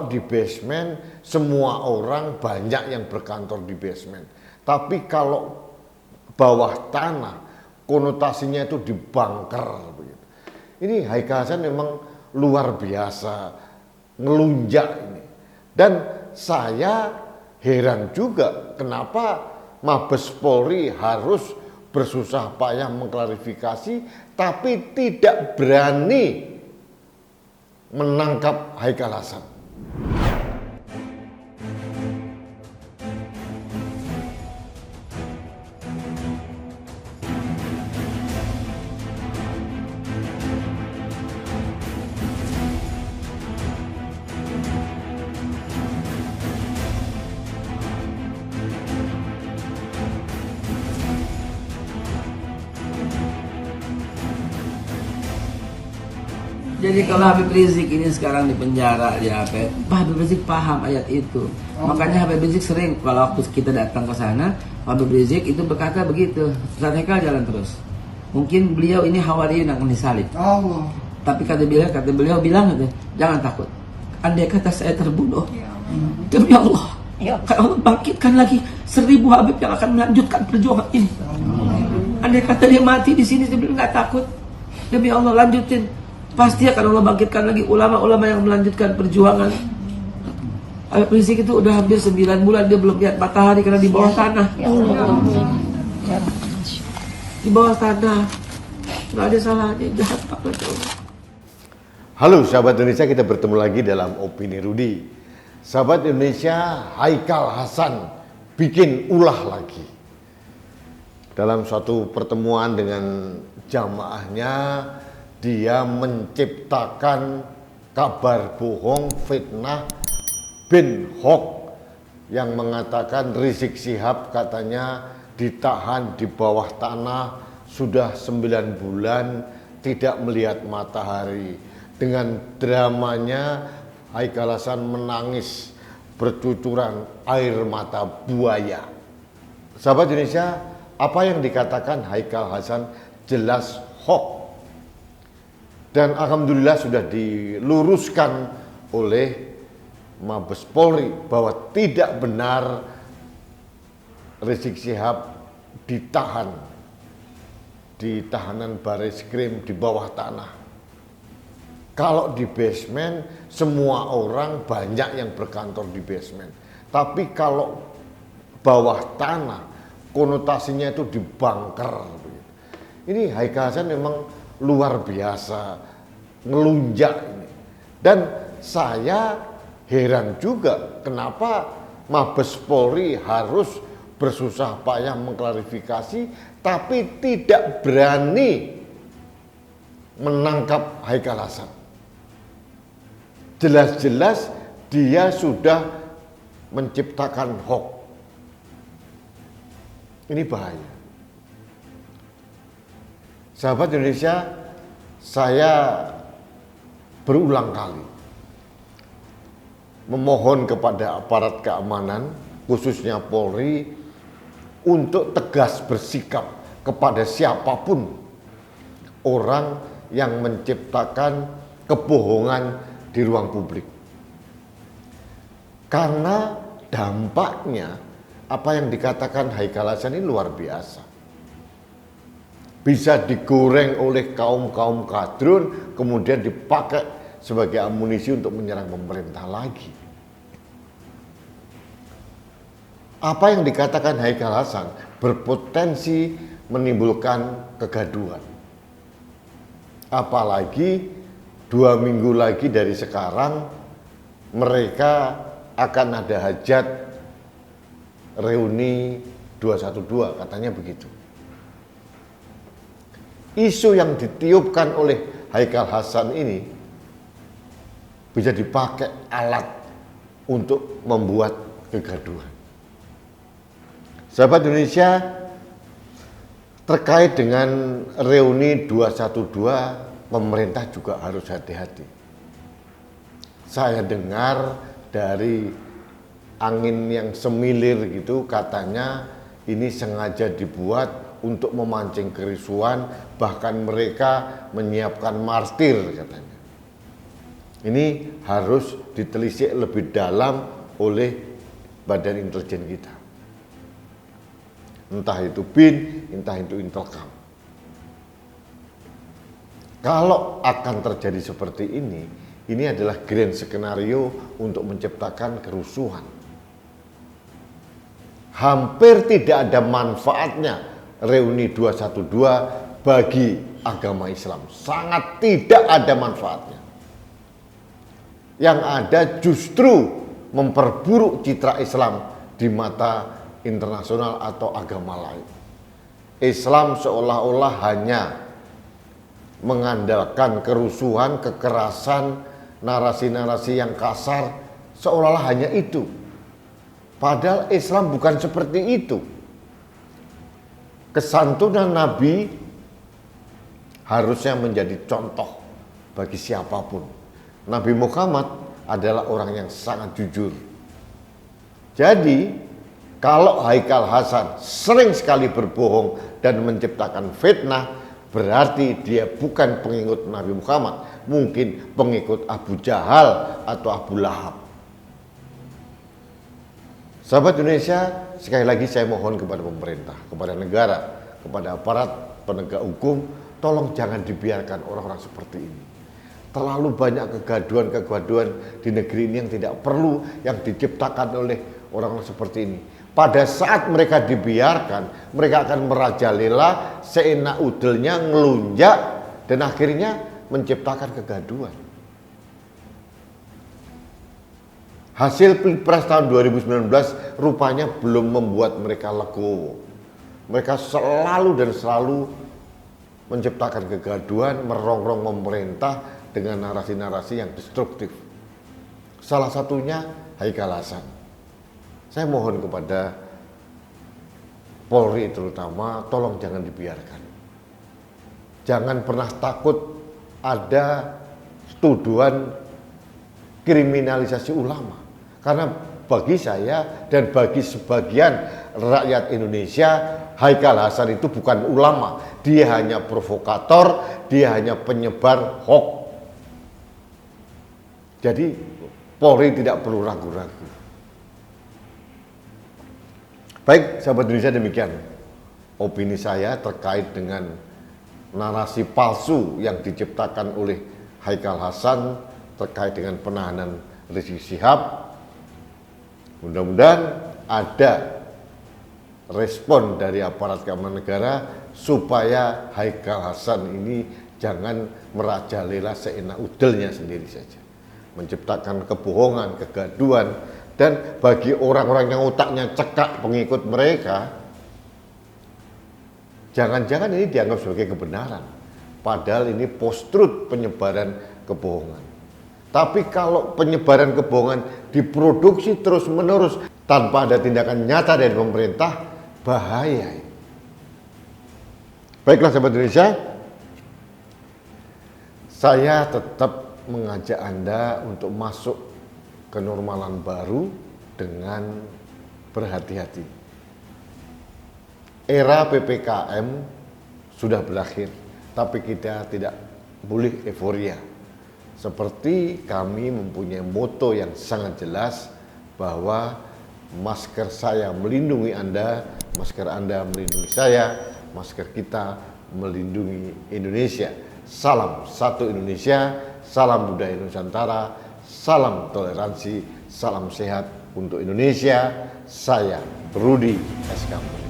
kalau di basement semua orang banyak yang berkantor di basement. Tapi kalau bawah tanah konotasinya itu di bunker begitu. Ini Haikal Hasan memang luar biasa ngelunjak ini. Dan saya heran juga kenapa Mabes Polri harus bersusah payah mengklarifikasi tapi tidak berani menangkap Haikal Hasan. Jadi kalau Habib Rizik ini sekarang di penjara di apa? Habib Rizik paham ayat itu. Makanya Habib Rizik sering kalau waktu kita datang ke sana, Habib Rizik itu berkata begitu, Ustaz Haikal jalan terus. Mungkin beliau ini hawariyin yang akan disalib. Allah. Tapi kata beliau bilang jangan takut. Andai kata saya terbunuh, demi Allah, Allah bangkitkan lagi 1000 Habib yang akan melanjutkan perjuangan ini. Andai kata dia mati di sini, dia bilang nggak takut. Demi Allah lanjutin. Pasti akan Allah bangkitkan lagi ulama-ulama yang melanjutkan perjuangan. Habib Rizik itu udah hampir 9 bulan dia belum lihat matahari karena di bawah tanah. Di bawah tanah. Nggak ada salahnya, jahat banget. Halo sahabat Indonesia, kita bertemu lagi dalam Opini Rudi. Sahabat Indonesia, Haikal Hasan bikin ulah lagi. Dalam suatu pertemuan dengan jamaahnya, dia menciptakan kabar bohong, fitnah, bin hoax yang mengatakan Rizik Syihab katanya ditahan di bawah tanah sudah 9 bulan tidak melihat matahari. Dengan dramanya Haikal Hasan menangis bercucuran air mata buaya. Sahabat Indonesia, apa yang dikatakan Haikal Hasan jelas hoax. Dan alhamdulillah sudah diluruskan oleh Mabes Polri bahwa tidak benar Rizik Syihab ditahan di tahanan Bareskrim di bawah tanah. Kalau di basement semua orang banyak yang berkantor di basement. Tapi kalau bawah tanah konotasinya itu di bunker. Ini Haikal Hasan memang luar biasa ngelunjak ini. Dan saya heran juga kenapa Mabes Polri harus bersusah payah mengklarifikasi tapi tidak berani menangkap Haikal Hasan. Jelas-jelas dia sudah menciptakan hoax. Ini bahaya. Sahabat Indonesia, saya berulang kali memohon kepada aparat keamanan, khususnya Polri, untuk tegas bersikap kepada siapapun orang yang menciptakan kebohongan di ruang publik. Karena dampaknya apa yang dikatakan Haikal Hasan ini luar biasa. Bisa digoreng oleh kaum-kaum kadrun, kemudian dipakai sebagai amunisi untuk menyerang pemerintah lagi. Apa yang dikatakan Haikal Hasan berpotensi menimbulkan kegaduhan. Apalagi 2 minggu lagi dari sekarang mereka akan ada hajat reuni 212, katanya begitu. Isu yang ditiupkan oleh Haikal Hasan ini bisa dipakai alat untuk membuat kegaduhan. Sahabat Indonesia, terkait dengan reuni 212, pemerintah juga harus hati-hati. Saya dengar dari angin yang semilir gitu, katanya ini sengaja dibuat untuk memancing kerusuhan, bahkan mereka menyiapkan martir katanya. Ini harus ditelisik lebih dalam oleh badan intelijen kita. Entah itu BIN, entah itu Intelkam. Kalau akan terjadi seperti ini adalah grand skenario untuk menciptakan kerusuhan. Hampir tidak ada manfaatnya reuni 212 bagi agama Islam. Sangat tidak ada manfaatnya. Yang ada justru memperburuk citra Islam di mata internasional atau agama lain. Islam seolah-olah hanya mengandalkan kerusuhan, kekerasan, narasi-narasi yang kasar, seolah-olah hanya itu. Padahal Islam bukan seperti itu. Kesantunan Nabi harusnya menjadi contoh bagi siapapun. Nabi Muhammad adalah orang yang sangat jujur. Jadi, kalau Haikal Hasan sering sekali berbohong dan menciptakan fitnah, berarti dia bukan pengikut Nabi Muhammad, mungkin pengikut Abu Jahal atau Abu Lahab. Sahabat Indonesia, sekali lagi saya mohon kepada pemerintah, kepada negara, kepada aparat penegak hukum, tolong jangan dibiarkan orang-orang seperti ini. Terlalu banyak kegaduhan-kegaduhan di negeri ini yang tidak perlu, yang diciptakan oleh orang-orang seperti ini. Pada saat mereka dibiarkan, mereka akan merajalela, seenak udelnya, ngelunjak, dan akhirnya menciptakan kegaduhan. Hasil Pilpres tahun 2019 rupanya belum membuat mereka legowo. Mereka selalu dan selalu menciptakan kegaduhan, merongrong pemerintah dengan narasi-narasi yang destruktif. Salah satunya Haikal Hasan. Saya mohon kepada Polri terutama, tolong jangan dibiarkan. Jangan pernah takut ada tuduhan kriminalisasi ulama. Karena bagi saya dan bagi sebagian rakyat Indonesia, Haikal Hasan itu bukan ulama. Dia hanya provokator, dia hanya penyebar hoax. Jadi Polri tidak perlu ragu-ragu. Baik, sahabat Indonesia, demikian opini saya terkait dengan narasi palsu yang diciptakan oleh Haikal Hasan terkait dengan penahanan Rizik Syihab. Mudah-mudahan ada respon dari aparat keamanan negara supaya Haikal Hasan ini jangan merajalela seenak udelnya sendiri saja, menciptakan kebohongan, kegaduhan, dan bagi orang-orang yang otaknya cekak pengikut mereka, jangan-jangan ini dianggap sebagai kebenaran, padahal ini post-truth, penyebaran kebohongan. Tapi kalau penyebaran kebohongan diproduksi terus-menerus tanpa ada tindakan nyata dari pemerintah, bahaya. Baiklah sahabat Indonesia, saya tetap mengajak Anda untuk masuk ke normalan baru dengan berhati-hati. Era PPKM sudah berakhir, tapi kita tidak boleh euforia. Seperti kami mempunyai moto yang sangat jelas bahwa masker saya melindungi Anda, masker Anda melindungi saya, masker kita melindungi Indonesia. Salam satu Indonesia, salam budaya Nusantara, salam toleransi, salam sehat untuk Indonesia. Saya Rudi SK.